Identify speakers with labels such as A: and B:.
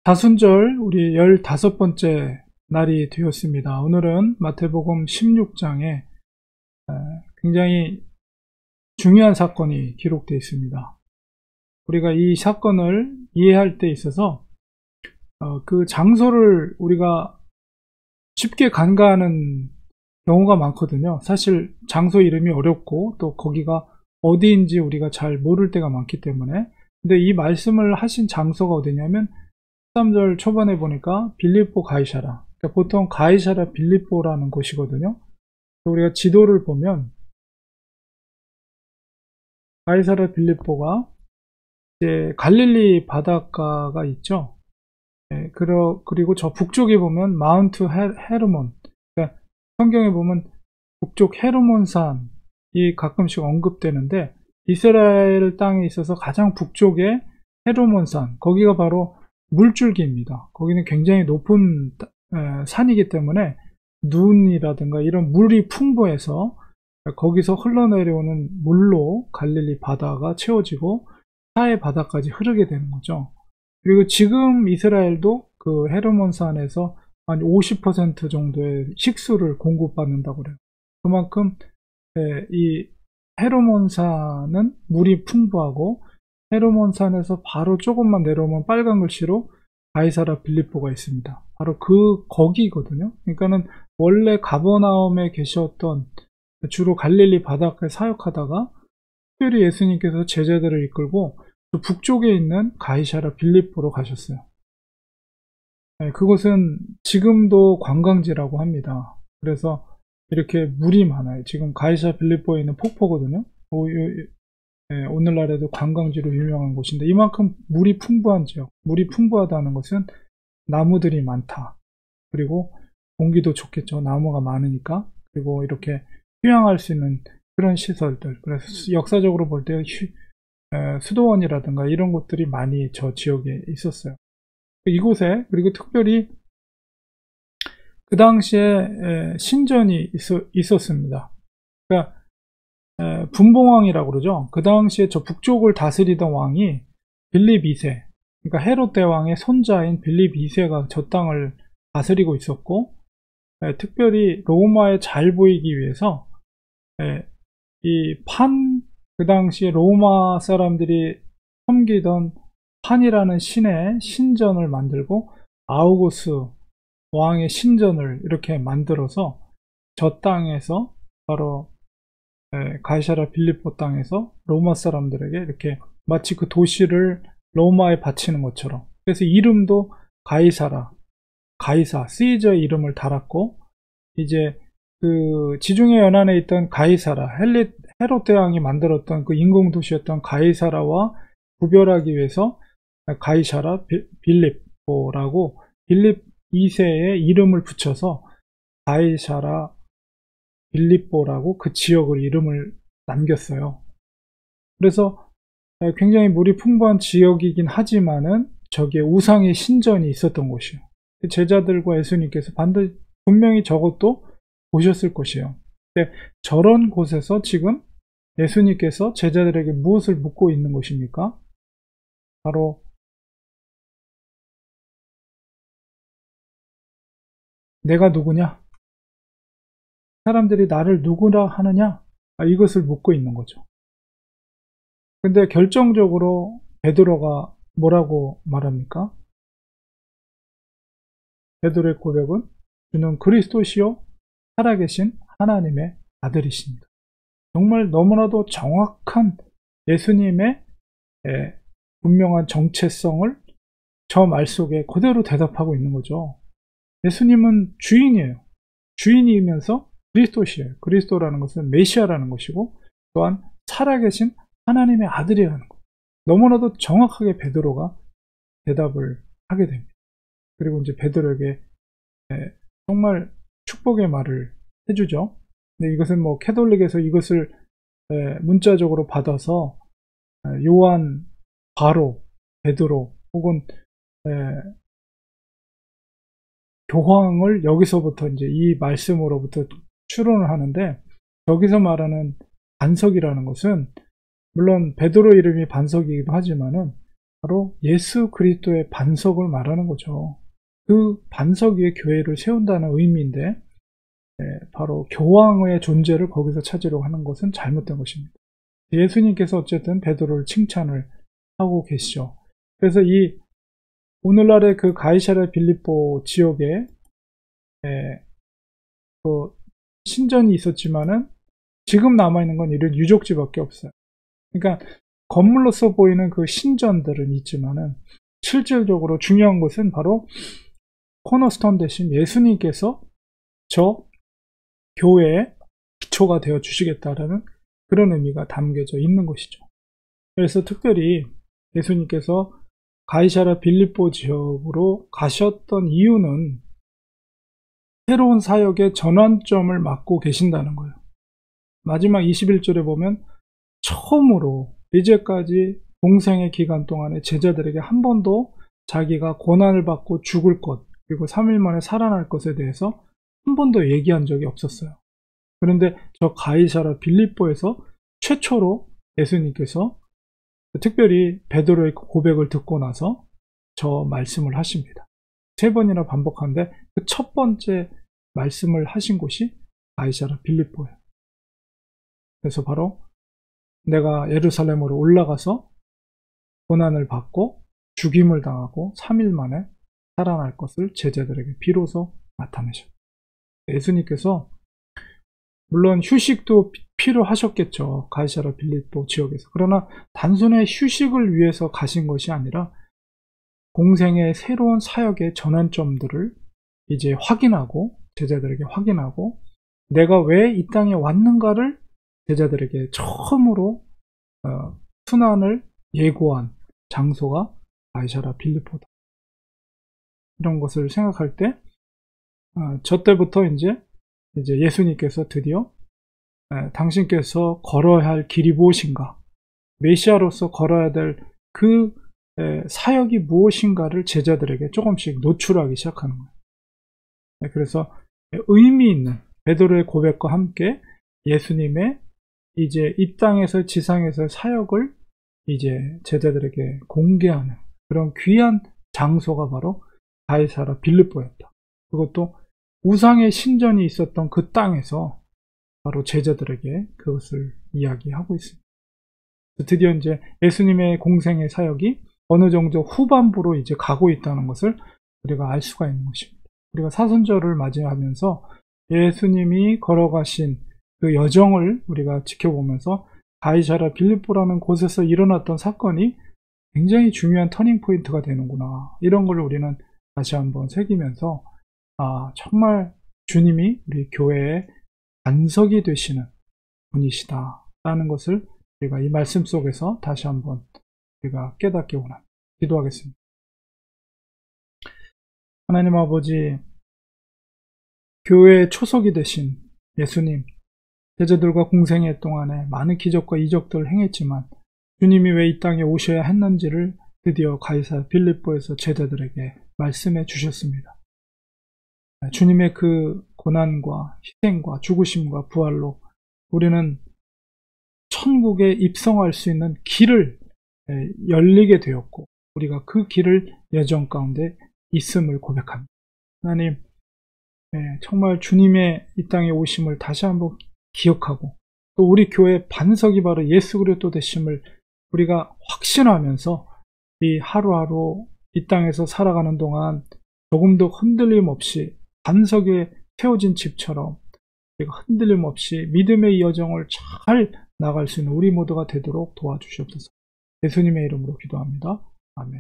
A: 다순절 우리 15번째 날이 되었습니다. 오늘은 마태복음 16장에 굉장히 중요한 사건이 기록되어 있습니다. 우리가 이 사건을 이해할 때 있어서 그 장소를 우리가 쉽게 간과하는 경우가 많거든요. 사실 장소 이름이 어렵고 또 거기가 어디인지 우리가 잘 모를 때가 많기 때문에. 근데 이 말씀을 하신 장소가 어디냐면 13절 초반에 보니까 빌립보 가이사라, 그러니까 보통 가이사라 빌립보라는 곳이거든요. 우리가 지도를 보면 가이사라 빌립보가 이제 갈릴리 바닷가가 있죠. 그리고 저 북쪽에 보면 마운트 헤르몬, 그러니까 성경에 보면 북쪽 헤르몬산이 가끔씩 언급되는데, 이스라엘 땅에 있어서 가장 북쪽에 헤르몬산, 거기가 바로 물줄기입니다. 거기는 굉장히 높은 산이기 때문에 눈이라든가 이런 물이 풍부해서 거기서 흘러내려오는 물로 갈릴리 바다가 채워지고 사해 바다까지 흐르게 되는 거죠. 그리고 지금 이스라엘도 그 헤르몬산에서 한 50% 정도의 식수를 공급받는다고 그래요. 그만큼 이 헤르몬산은 물이 풍부하고, 헤르몬산에서 바로 조금만 내려오면 빨간 글씨로 가이사라 빌립보가 있습니다. 바로 거기거든요. 그러니까는 원래 가버나움에 계셨던, 주로 갈릴리 바닷가에 사역하다가 특별히 예수님께서 제자들을 이끌고 북쪽에 있는 가이사라 빌립보로 가셨어요. 그곳은 지금도 관광지라고 합니다. 그래서 이렇게 물이 많아요. 지금 가이사라 빌립보에 있는 폭포거든요. 오늘날에도 관광지로 유명한 곳인데, 이만큼 물이 풍부한 지역, 물이 풍부하다는 것은 나무들이 많다. 그리고 공기도 좋겠죠. 나무가 많으니까. 그리고 이렇게 휴양할 수 있는 그런 시설들. 그래서 역사적으로 볼 때 수도원이라든가 이런 곳들이 많이 저 지역에 있었어요. 이곳에, 그리고 특별히 그 당시에 신전이 있었습니다. 그러니까 분봉왕이라고 그러죠. 그 당시에 저 북쪽을 다스리던 왕이 빌립 2세, 그러니까 헤롯 대왕의 손자인 빌립 2세가 저 땅을 다스리고 있었고, 특별히 로마에 잘 보이기 위해서 그 당시에 로마 사람들이 섬기던 판이라는 신의 신전을 만들고, 아우구스 왕의 신전을 이렇게 만들어서 저 땅에서, 바로 가이사라 빌립보 땅에서 로마 사람들에게 이렇게 마치 그 도시를 로마에 바치는 것처럼, 그래서 이름도 가이사, 시저의 이름을 달았고, 이제 그 지중해 연안에 있던 가이사라, 헤롯 대왕이 만들었던 그 인공도시였던 가이사라와 구별하기 위해서 가이사라 빌립보라고 빌립 2세의 이름을 붙여서 가이사라 빌립보라고 그 지역을 이름을 남겼어요. 그래서 굉장히 물이 풍부한 지역이긴 하지만은 저기에 우상의 신전이 있었던 곳이에요. 제자들과 예수님께서 분명히 저것도 보셨을 것이에요. 근데 저런 곳에서 지금 예수님께서 제자들에게 무엇을 묻고 있는 것입니까? 바로 내가 누구냐? 사람들이 나를 누구라 하느냐? 이것을 묻고 있는 거죠. 근데 결정적으로 베드로가 뭐라고 말합니까? 베드로의 고백은 주는 그리스도시요 살아계신 하나님의 아들이십니다. 정말 너무나도 정확한 예수님의 분명한 정체성을 저 말 속에 그대로 대답하고 있는 거죠. 예수님은 주인이에요. 주인이면서 그리스도시에요. 그리스도라는 것은 메시아라는 것이고, 또한 살아계신 하나님의 아들이라는 것. 너무나도 정확하게 베드로가 대답을 하게 됩니다. 그리고 이제 베드로에게 정말 축복의 말을 해주죠. 근데 이것은 뭐 캐톨릭에서 이것을 문자적으로 받아서 요한, 바로, 베드로 혹은 교황을 여기서부터 이제 이 말씀으로부터 추론을 하는데, 여기서 말하는 반석이라는 것은 물론 베드로 이름이 반석이기도 하지만은 바로 예수 그리스도의 반석을 말하는 거죠. 그 반석 위에 교회를 세운다는 의미인데 바로 교황의 존재를 거기서 찾으려고 하는 것은 잘못된 것입니다. 예수님께서 어쨌든 베드로를 칭찬을 하고 계시죠. 그래서 이 오늘날의 그 가이사랴 빌립보 지역에 그 신전이 있었지만은 지금 남아있는 건 이런 유적지밖에 없어요. 그러니까 건물로서 보이는 그 신전들은 있지만은 실질적으로 중요한 것은 바로 코너스톤 대신 예수님께서 저 교회의 기초가 되어 주시겠다라는 그런 의미가 담겨져 있는 것이죠. 그래서 특별히 예수님께서 가이사랴 빌립보 지역으로 가셨던 이유는 새로운 사역의 전환점을 맞고 계신다는 거예요. 마지막 21절에 보면 처음으로 이제까지 공생의 기간 동안에 제자들에게 한 번도 자기가 고난을 받고 죽을 것 그리고 3일 만에 살아날 것에 대해서 한 번도 얘기한 적이 없었어요. 그런데 저 가이사랴 빌립보에서 최초로 예수님께서 특별히 베드로의 고백을 듣고 나서 저 말씀을 하십니다. 3번이나 반복하는데 그 첫 번째 말씀을 하신 곳이 가이사랴 빌립보예요. 그래서 바로 내가 예루살렘으로 올라가서 고난을 받고 죽임을 당하고 3일 만에 살아날 것을 제자들에게 비로소 나타내셨어요. 예수님께서 물론 휴식도 필요하셨겠죠. 가이사랴 빌립보 지역에서. 그러나 단순히 휴식을 위해서 가신 것이 아니라 공생의 새로운 사역의 전환점들을 이제 확인하고 제자들에게 확인하고 내가 왜 이 땅에 왔는가를 제자들에게 처음으로 순환을 예고한 장소가 가이사랴 빌립보다. 이런 것을 생각할 때 저 때부터 이제 예수님께서 드디어 당신께서 걸어야 할 길이 무엇인가, 메시아로서 걸어야 될 그 사역이 무엇인가를 제자들에게 조금씩 노출하기 시작하는 거예요. 그래서 의미 있는 베드로의 고백과 함께 예수님의 이제 이 땅에서 지상에서 사역을 이제 제자들에게 공개하는 그런 귀한 장소가 바로 가이사랴 빌립보였다. 그것도 우상의 신전이 있었던 그 땅에서 바로 제자들에게 그것을 이야기하고 있습니다. 드디어 이제 예수님의 공생의 사역이 어느 정도 후반부로 이제 가고 있다는 것을 우리가 알 수가 있는 것입니다. 우리가 사순절을 맞이하면서 예수님이 걸어가신 그 여정을 우리가 지켜보면서 가이사랴 빌립보라는 곳에서 일어났던 사건이 굉장히 중요한 터닝 포인트가 되는구나. 이런 걸 우리는 다시 한번 새기면서 정말 주님이 우리 교회의 반석이 되시는 분이시다라는 것을 우리가 이 말씀 속에서 다시 한번 우리가 깨닫기 원합니다. 기도하겠습니다. 하나님 아버지, 교회의 초석이 되신 예수님, 제자들과 공생애 동안에 많은 기적과 이적들을 행했지만 주님이 왜 이 땅에 오셔야 했는지를 드디어 가이사랴 빌립보에서 제자들에게 말씀해 주셨습니다. 주님의 그 고난과 희생과 죽으심과 부활로 우리는 천국에 입성할 수 있는 길을 열리게 되었고 우리가 그 길을 여정 가운데 있음을 고백합니다. 하나님, 정말 주님의 이 땅에 오심을 다시 한번 기억하고 또 우리 교회 반석이 바로 예수 그리스도 되심을 우리가 확신하면서 이 하루하루 이 땅에서 살아가는 동안 조금도 흔들림 없이 반석에 세워진 집처럼 우리가 흔들림 없이 믿음의 여정을 잘 나갈 수 있는 우리 모두가 되도록 도와주시옵소서. 예수님의 이름으로 기도합니다. 아멘.